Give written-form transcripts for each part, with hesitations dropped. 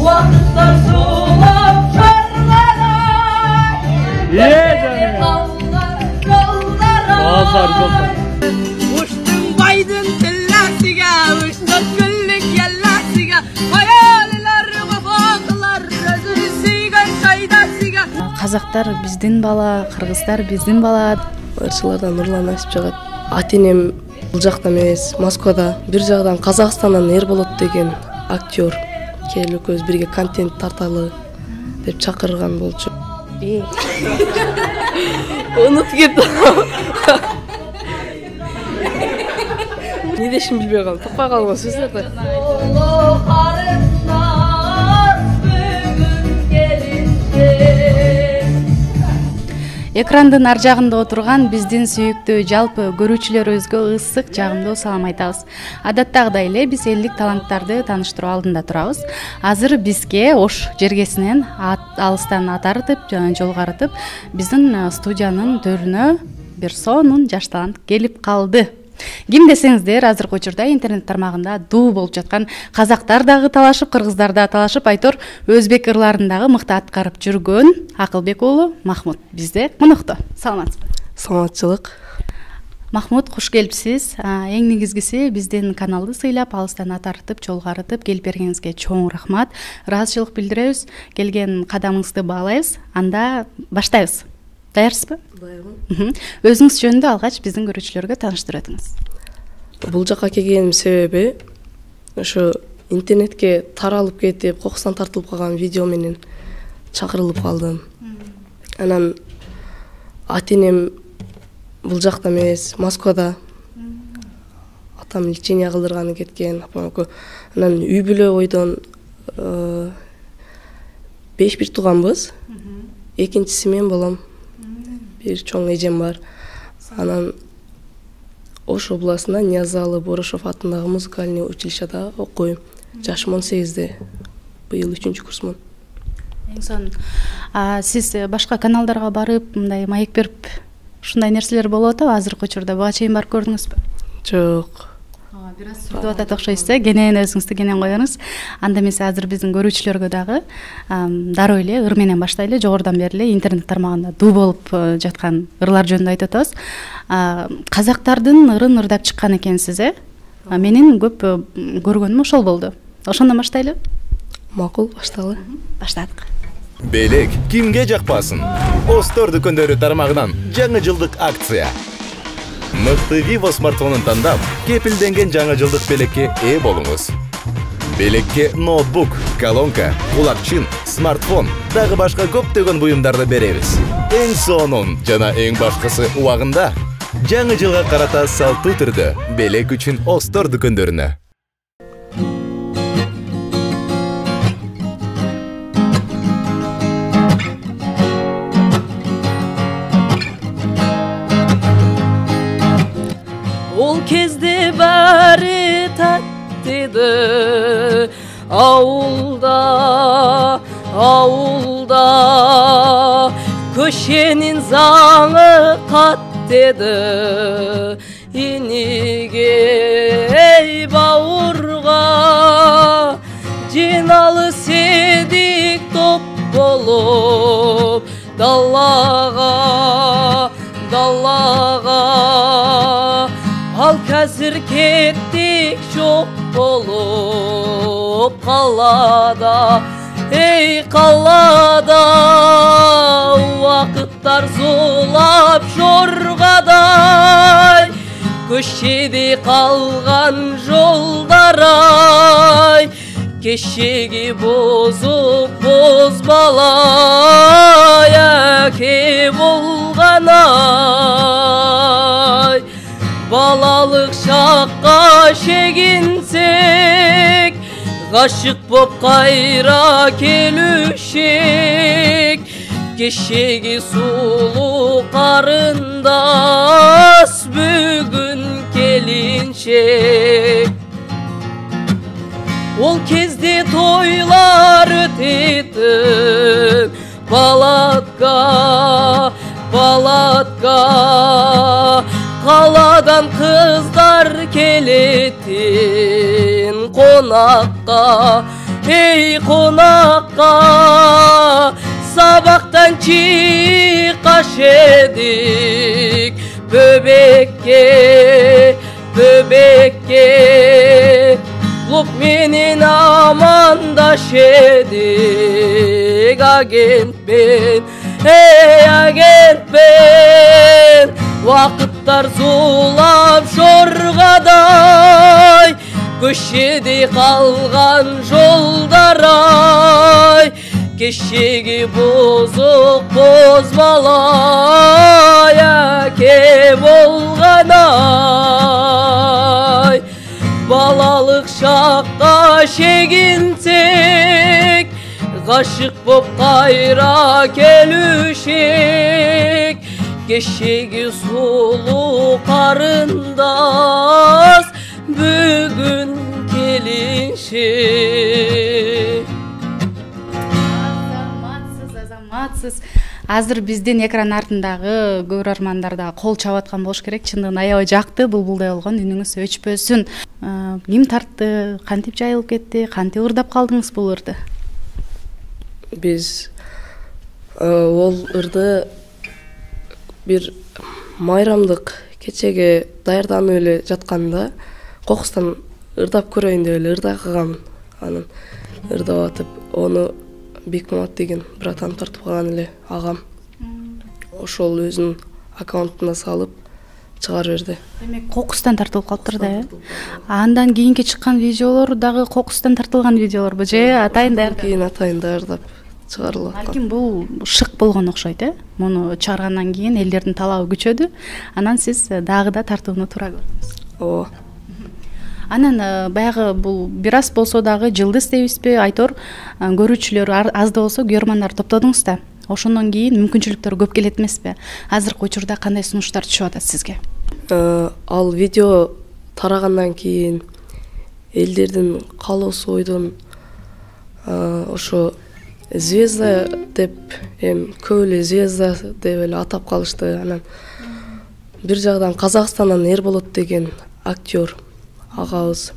Vakıtlar sulap çarlara. Uçtun baydın tellasiga, uçtun güllük yellasiga, hayaliler vefaklar, özünü suygan çaydasiga. Казактар биздин бала, кыргыздар биздин бала. Ырчылардан Нурлан ашып чыгат. Ата-энем бул жакта эмес, Москвада. Бир жагдан Казакстандан Эрболот деген актер келип экөөбүз бирге контент тарталы деп чакырган болчу. Унутуп кеттим. Не дешим билбей калдым. Таппай калган сөздөрдү. Экрандын ар жагында отурган биздин сүйүктүү жалпы көрүүчүлөрүбүзгө ысык жагымдуу салам айтабыз. Адаттагыдай эле биз элдик таланттарды тааныштыруу алдында турабыз. Азыр бизге Ош жергесинен алыстан ат арытып, жол карытып, биздин студиянын төрүнө бир сонун жаш талант келип калды. Ким десеңиздер, азыркы учурда интернет тармагында дуу болуп жаткан казактар дагы талашып, кыргыздар да талашып, айтор өзбек ырларындагы мыкты аткарып жүргөн Акылбек уулу Махмут бизде конокто. Саламатсызбы? Саламатчылык. Махмут, куш келипсиз. Эң негизгиси биздин каналды сыйлап, алыстан ат арытып, жол карытып келип бергениңизге чоң рахмат. Ыраазычылык билдиребиз. Келген кадамыңызды баалайбыз. Анда баштайбыз. Даярсызбы? Даярмын. Өзүңүз жөнүндө алгач биздин көрүүчүлөргө тааныштырып өтүңүз. Бул жака келгеним себеби ошо интернетке таралып кетип, кокустан тартылып калган видео менен чакырылып калдым. Анан ата-энем бул жакта эмес, Москвада. Атам лечение кылдырганы кеткен, апам экөө. Анан үй бүлө бойдон 5 бир тууганбыз. Экинчиси мен болом. Бир чоң эжем бар. Анан Ош областында Ниязалы Борошов атындагы музыкальный училищеда окуйм. Жашым 18-де. Быйыл 3-чү курсмун. Эң сонун. Сиз башка каналдарга барып, мындай маек берип, ушундай нерселер болуп атабы? Азыркы учурда буга чейин барып көрдүңүзбү? Жок. Бир аз сүрүп атат окшойсуз, кенен өзүңүздү кенен коюңуз. Анда эмесе азыр биздин көрүүчүлөргө дагы дароо эле ыр менен баштайлы, жогорудан бери эле интернет тармагында дуу болуп жаткан ырлар жөнүндө айтып атабыз. Казактардын ырын ырдап чыккан экенсиз, Менин көп көргөнүм ошол болду. Ошондон баштайлы? Макул, башталы. Баштадык. Белек кимге жакпасын? Остор дүкөндөрү тармагынан жаңы жылдык акция. Мыкты Vivo смартфонун тандап, кепилденген жаңы жылдык белекке ээ болуңуз. Белекке ноутбук, колонка, кулакчын, смартфон, дагы башка көптөгөн буюмдарды беребиз. Эң сонун жана эң башкысы убагында жаңы жылга карата салтуу түрдө белек үчүн Остор дүкөндөрүнө. Ол кезде бәрі тәттеді, ауылда, көшенің заңы қаттеді, енеге бауырға, жиналыс едік топ болып, далаға, ал қазір кеттік жоқ болып қалада, ей қалада, уақыттар зулап жорғадай, көшеде қалған жолдар-ай, кешегі бозып бозбалай, әке болған-ай. Балалық шаққа шегінсек, ғашық боп қайра келушек, кешегі сұлу қарындас, бүгін келіншек. Ол кезде тойлар өтетін, палатка, қаладан қыздар келетін қонаққа, ey konakka sabahtan çıkaş edik böbekke Lukminin amandaş edik agent ben ey agent ben Vakıtlar zulap şorgaday Köşedi kalgan joldaray Keşigi bozuk bozmalaya ke bolganay Balalık şakka şegintek Kaşık bop kayra kelüşek Keşigi sulu karındas Bugün kelinşek Азаматсыз. Азыр биздин экран артындагы көрөрмандар да кол чабып аткан болуш керек. Чындыгын аябай жакты булбулдай болгон, үнүңүз өчпөсүн. Ким тартты, кантип жайылып кетти, кантип ырдап калдыңыз бул ырды? Биз ол ырды бир майрамдык кечеге даярданып эле жатканда кокустан ырдап көрөйүн деп эле ырдагам. Анан ырдап атып, ону Бекмамат деген братан тартып калган эле агам. Ошол өзүнүн аккаунтуна салып чыгарып берди. Демек кокустан тартылып калыптыр да, э? Андан кийинки чыккан видеолор дагы кокустан тартылган видеолорбу же атайын даярдап? Кийин атайын даярдап чыгарылып аткан. Балким бул шык болгон окшойт, э? Муну чыгаргандан кийин элдердин талабы күчөдү. Анан сиз дагы да тартууну туура көрдүңүз. Ооба. Анан баягы бул бир аз болсо дагы жылдыз дейбизби, айтор көрүүчүлөр аз да болсо көрөрмандар топтодуңуз да. Ошондон кийин мүмкүнчүлүктөр көп келет эмеспи? Азыркы учурда кандай сунуштар түшүп атат сизге? Ал видео тарагандан кийин элдердин каалоосу ойдон ошо звезда деп көп эле звезда деп эле атап калышты. Анан бир жагдан Казакстандан Эрболот деген актер агабыз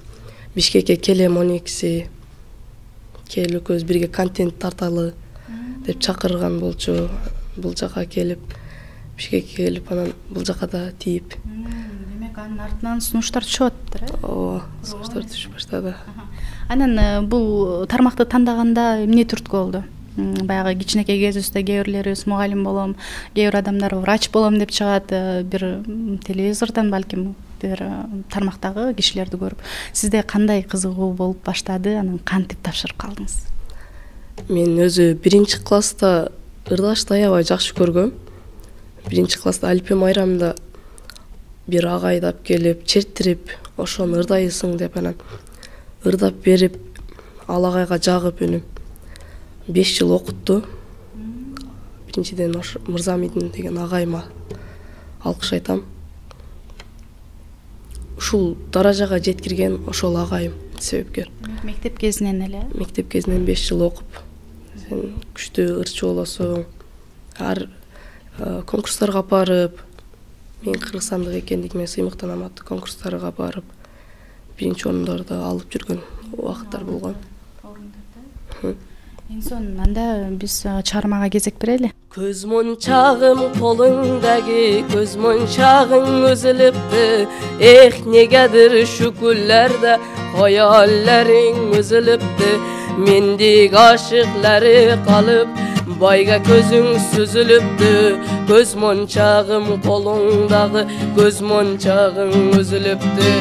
Бишкекке келем 12-си келип экөөбүз бирге контент тарталы деп чакырган болчу. Бул жака келип Бишкекке келип анан бул жака да тийип. Демек анын артынан сунуштар түшүп атыптыр, э? Ооба, сунуштар түшүп баштады. Анан бул тармакты тандаганда эмне түрткү болду? Баягы кичинекей кезибизде кээ бирлерибиз мугалим болом, кээ бир адамдар врач болом деп чыгат, бир телевизордон балким бир тармактагы кишилерди көрүп. Сизде кандай кызыгуу болуп баштады, анан кантип тапшырып калдыңыз? Мен өзү 1-класста ырдашты аябай жакшы көргөм. 1-класста Алипе майрамында бир агай да келип, чертирип, ошону ырдайсың деп анан ырдап берип, ал агайга жагып өнүм 5 жыл окутту. Биринчиден ошо Мырзамидин деген агайыма алкыш айтам. Ушул даражага жеткирген ошол агайым себепкер. Мектеп кезинен эле? Мектеп кезинен 5 жыл окуп, сен күчтүү ырчы болосуң. Ар конкурстарга барып, мен кыргызстандык экендигиме сыймыктанам аттуу конкурстарга барып, биринчи орундорду алып жүргөн убакыттар болгон. Энсон анда биз чыгармага кезек берели. Көз мончагым колуңдагы, көз мончагың үзүлүптү. Эх, негедир шүкүллөрдө хаялларың үзүлүптү. Мендик ашыклары калып, байга көзүң сүзүлүптү. Көз мончагым колуңдагы, көз мончагың үзүлүптү.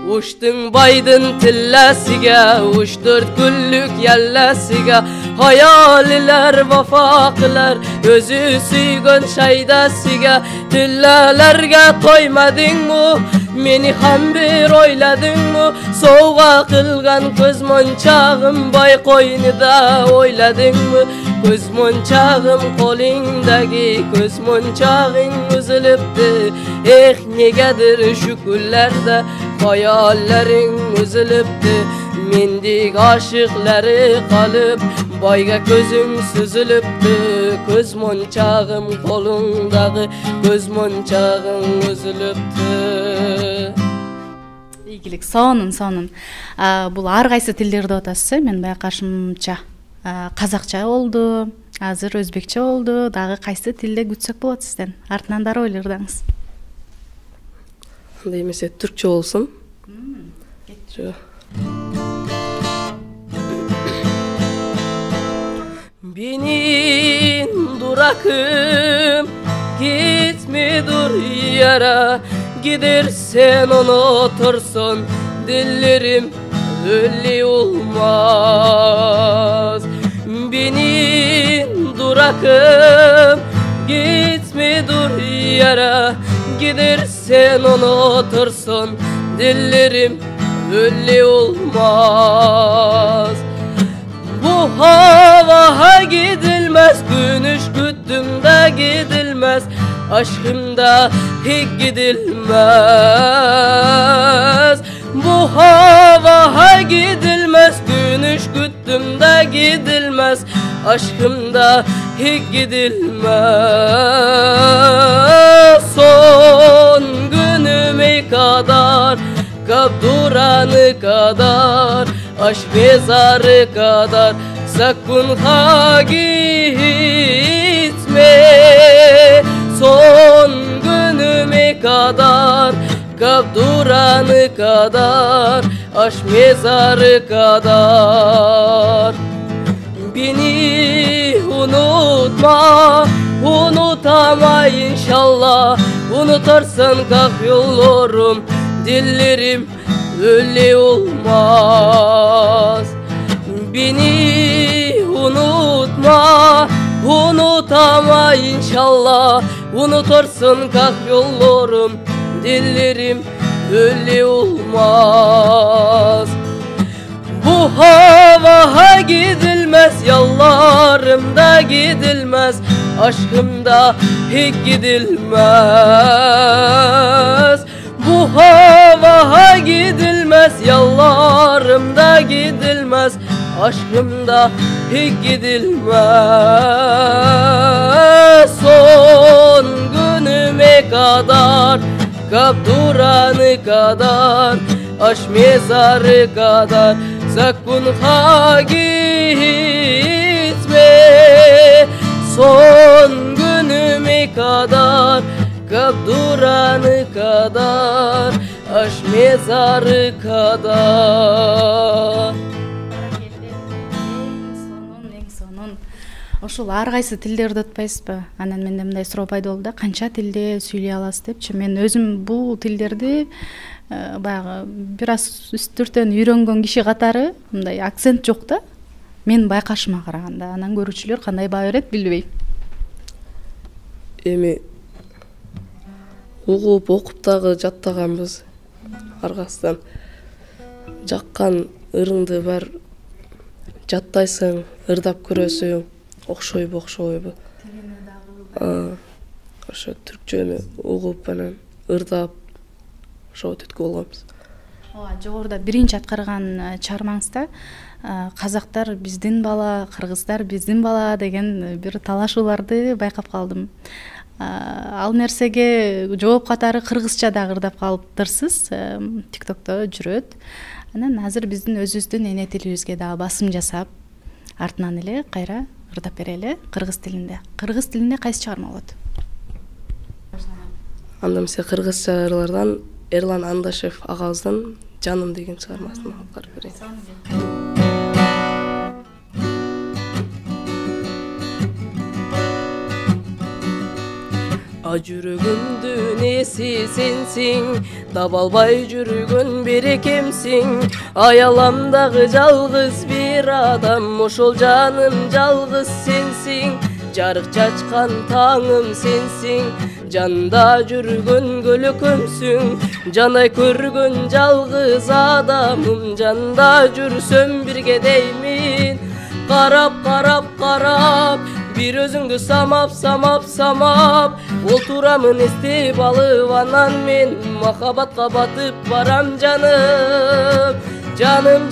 Uçtun baydın tillesiga, uç 4 günlük yellesiga. Hayaliler, vafaklar, özü süygün şaydasiga. Tillelerge koymadın mı? Meni ham bir oyladın mı? Soğuğa kılgan göz monçağım bay koynida oyladın mı? Göz monçağım kolindagi, göz monçağın üzülüptü. Eh, negedir şükürlerde hayallerin üzülüptü. Mendik aşıkları kalıp bayga gözüm süzülüptü. Göz monçağım kolundağı, göz monçağım üzülüptü. ийгилик сонун. Бул ар кайсы тилдерди деп атасыз, мен байкашымча. Казакча болду, азыр өзбекче болду, дагы кайсы тилде күтсөк болот сизден? Артынан дары ойлордуңуз. Андай эмесе түркчө болсун. Benim durakım gitme dur yara, gidersen unutursun, dillerim öyle olmaz. Benim durakım gitme dur yara, gidersen unutursun, dillerim öyle olmaz. Bu hava gidilmez, güneş güttüğümde gidilmez, aşkımda hiç gidilmez. Bu hava gidilmez, güneş güttüğümde gidilmez, aşkımda hiç gidilmez. Son günüme kadar, kapduranı kadar, aşk mezarı kadar, sakın ha gitme. Son günüme kadar, kapduranı kadar, aşk mezarı kadar. Beni unutma, unutama inşallah, unutursan kalk yollarım, dillerim öyle olmaz. Beni unutma, unutama inşallah, unutursun kalk yollarım, dillerim öyle olmaz. Bu hava gidilmez, yollarımda gidilmez, aşkımda hiç gidilmez. Bu hava gidilmez, yollarımda gidilmez, aşkımda hiç gidilmez. Son günüme kadar, kapduranı kadar, aşk mezarı kadar, sakın ha gitme. Son günüme kadar, kapduranı kadar, aşk mezarı kadar. Эң сонун. Ошол ар кайсы тилдерди атпайсызбы? Анан менде мындай суроо пайда болду да, канча тилде сүйлөй аласыз депчи. Мен өзүм бул тилдерди баягы бир аз үстүртөн үйрөнгөн киши катары, мындай акцент жок да. Мен байкашыма караганда, анан көрүүчүлөр кандай баа берет билбейм. Эми угуп окуп дагы жаттаганбыз. Аргасынан жаккан ырыңды бар жаттайсың, ырдап көрөсүң, окшойбу. Ошо түркчөнү угуп анан ырдап ошо өткө болгонбуз. Жогоруда биринчи аткарган чыгармаңызда казактар биздин бала, кыргыздар биздин бала деген бир талашууларды байкап калдым. Ал нерсеге жооп катары кыргызча да ырдап калыптырсыз, ТикТокто жүрөт. Анан азыр биздин өзүбүздүн эне тилибизге дагы басым жасап, артынан эле кайра ырдап берели кыргыз тилинде. Кыргыз тилинде кайсы чыгарма болот? Анда эмесе кыргызчалардан Эрлан Андашев агабыздын Жаным деген чыгармасын алып барып берейин. Жүрөгүмдүн эси сенсиң, таба албай жүргөн берекемсиң. Аяламдагы жалгыз бир адам, ошол жаным жалгыз сенсиң. Жарык чачкан таңым сенсиң, жанда жүргөн көлөкөмсүң. Жанай көргөн жалгыз адамым, жанда жүрсөм бирге деймин. Карап, бир өзүңдү самап, олтурамын эстеп алып, анан мен махабатка батып барам жаным. Жаным,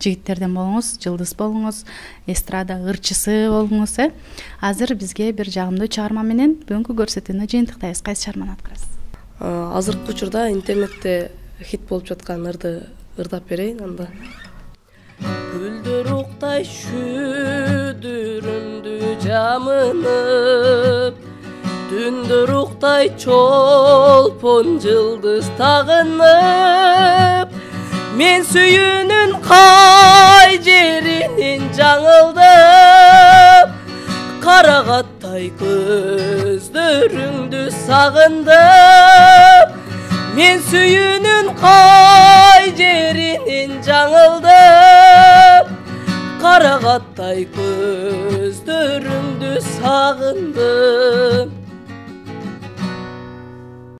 жигиттерден болуңуз, жылдыз болуңуз, эстрада ырчысы болуңуз. Азыр бизге бир жагымдуу чыгарма менен бүгүнкү көрсөтүүнү жыйынтыктайбыз. Кайсы чыгарманы аткарасыз? Азыркы учурда интернетте хит болуп жаткан ырды ырдап берейин анда. Гүлдөр уктай шүдүрүндү жамынып, түндөр уктай чолпон жылдыз тагынып, мен сүйүүнүн кай жеринин жаңылдып, карагаттай көздөрүңдү сагындым. Мен сүйүүнүн кай жеринин жаңылдым, карагаттай көздөрүңдү сагындым.